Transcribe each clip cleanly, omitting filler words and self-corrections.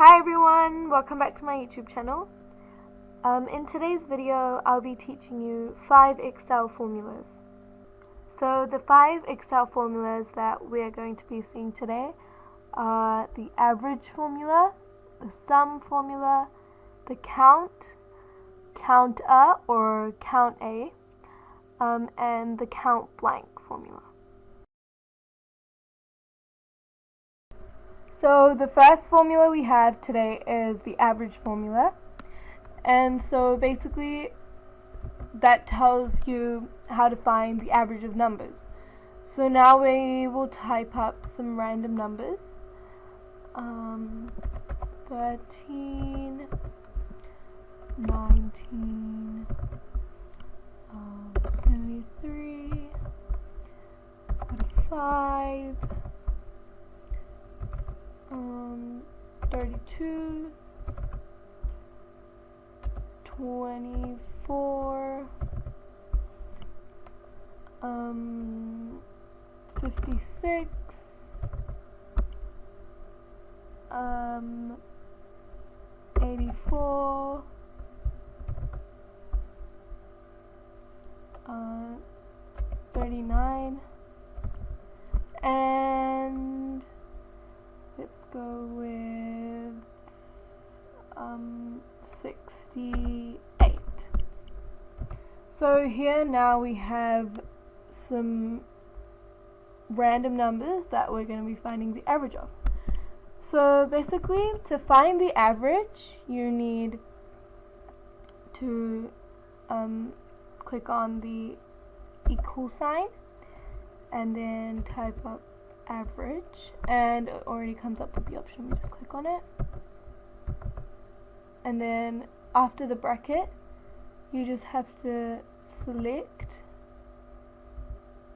Hi everyone, welcome back to my YouTube channel. In today's video, I'll be teaching you 5 Excel formulas. So the 5 Excel formulas that we're going to be seeing today are the average formula, the sum formula, the count, counter or count A, and the count blank formula. So the first formula we have today is the average formula, and so basically that tells you how to find the average of numbers. So now we will type up some random numbers. 13, 19, 73, 45, 32, 24, 56, 84, 39, and let's go with 68. So here now we have some random numbers that we're going to be finding the average of. So basically, to find the average, you need to click on the equal sign and then type up average, and it already comes up with the option. We just click on it, and then after the bracket you just have to select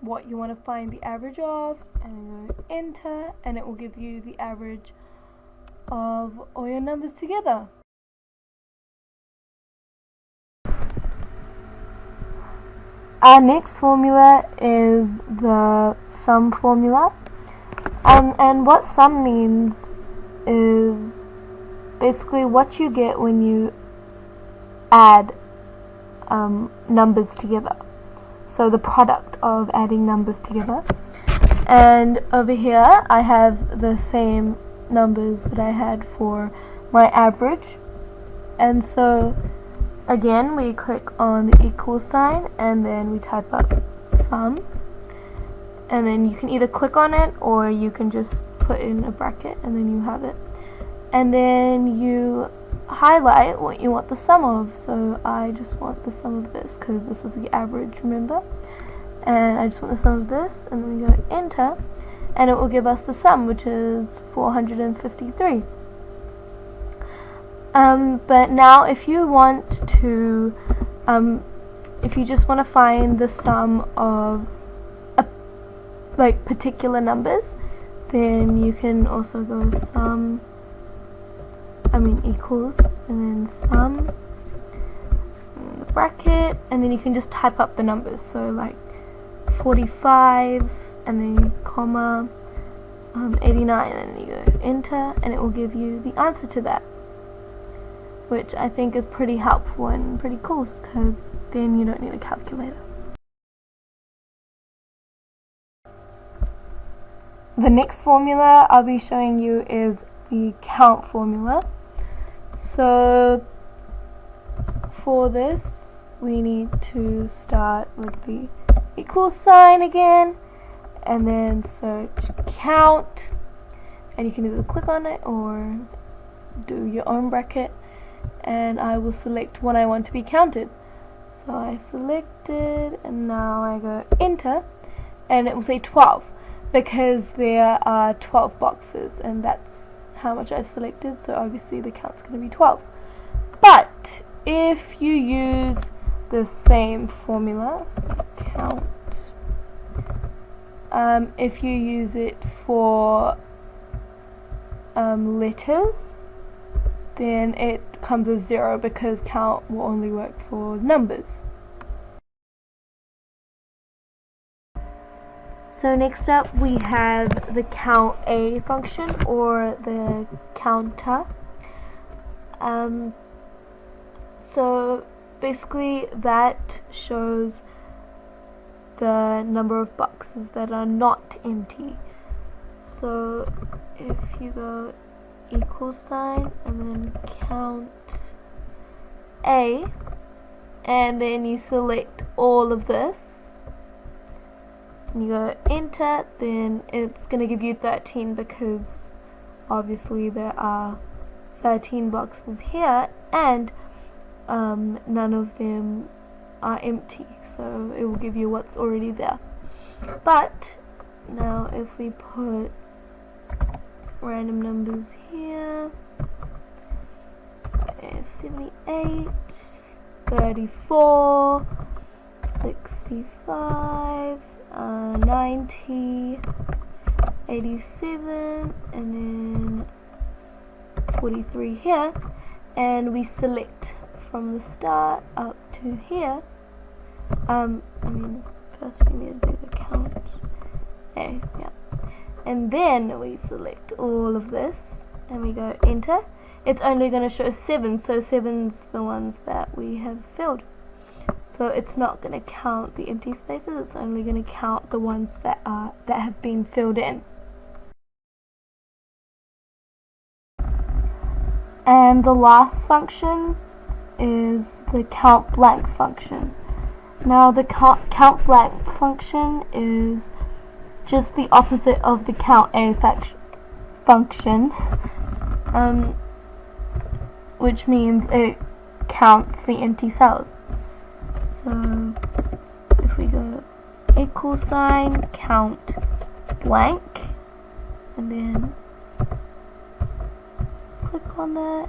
what you want to find the average of and then go enter, and it will give you the average of all your numbers together. Our next formula is the sum formula. And what sum means is basically what you get when you add numbers together. So the product of adding numbers together. And over here I have the same numbers that I had for my average. And so again we click on the equal sign and then we type up sum. And then you can either click on it or you can just put in a bracket and then you have it. And then you highlight what you want the sum of. So I just want the sum of this because this is the average, remember? And I just want the sum of this, and then we go enter, and it will give us the sum, which is 453. But now if you want to, if you just want to find the sum of like particular numbers, then you can also go sum, equals, and then sum, and the bracket, and then you can just type up the numbers. So like 45, and then comma, 89, and then you go enter, and it will give you the answer to that, which I think is pretty helpful and pretty cool because then you don't need a calculator. The next formula I'll be showing you is the count formula. So for this we need to start with the equal sign again and then search count, and you can either click on it or do your own bracket, and I will select what I want to be counted. So I selected, and now I go enter, and it will say 12. Because there are 12 boxes and that's how much I selected, so obviously the count's going to be 12. But if you use the same formula, so count, if you use it for letters, then it comes as 0 because count will only work for numbers. So next up we have the count A function or the counter. So basically that shows the number of boxes that are not empty. So if you go equal sign and then count A, and then you select all of this and you go enter, then it's going to give you 13 because obviously there are 13 boxes here and none of them are empty, so it will give you what's already there. But now if we put random numbers here, 78, 34, 65, 90, 87, and then 43 here, and we select from the start up to here. First we need to do the count A, yeah, and then we select all of this and we go enter. It's only going to show 7, so 7's the ones that we have filled. So it's not going to count the empty spaces, it's only going to count the ones that have been filled in. And the last function is the count blank function. Now the count blank function is just the opposite of the count A function, which means it counts the empty cells. So if we go equal sign count blank and then click on that,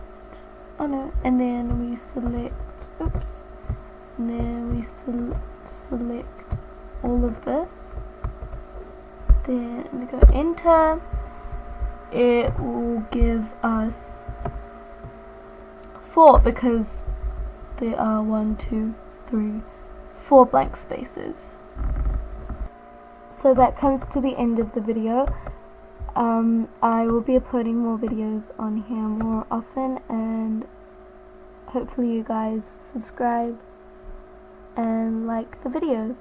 and then we select, and then we select all of this, then we go enter. It will give us 4 because there are 1, 2, 3, 4 blank spaces. So that comes to the end of the video. I will be uploading more videos on here more often, and hopefully you guys subscribe and like the videos.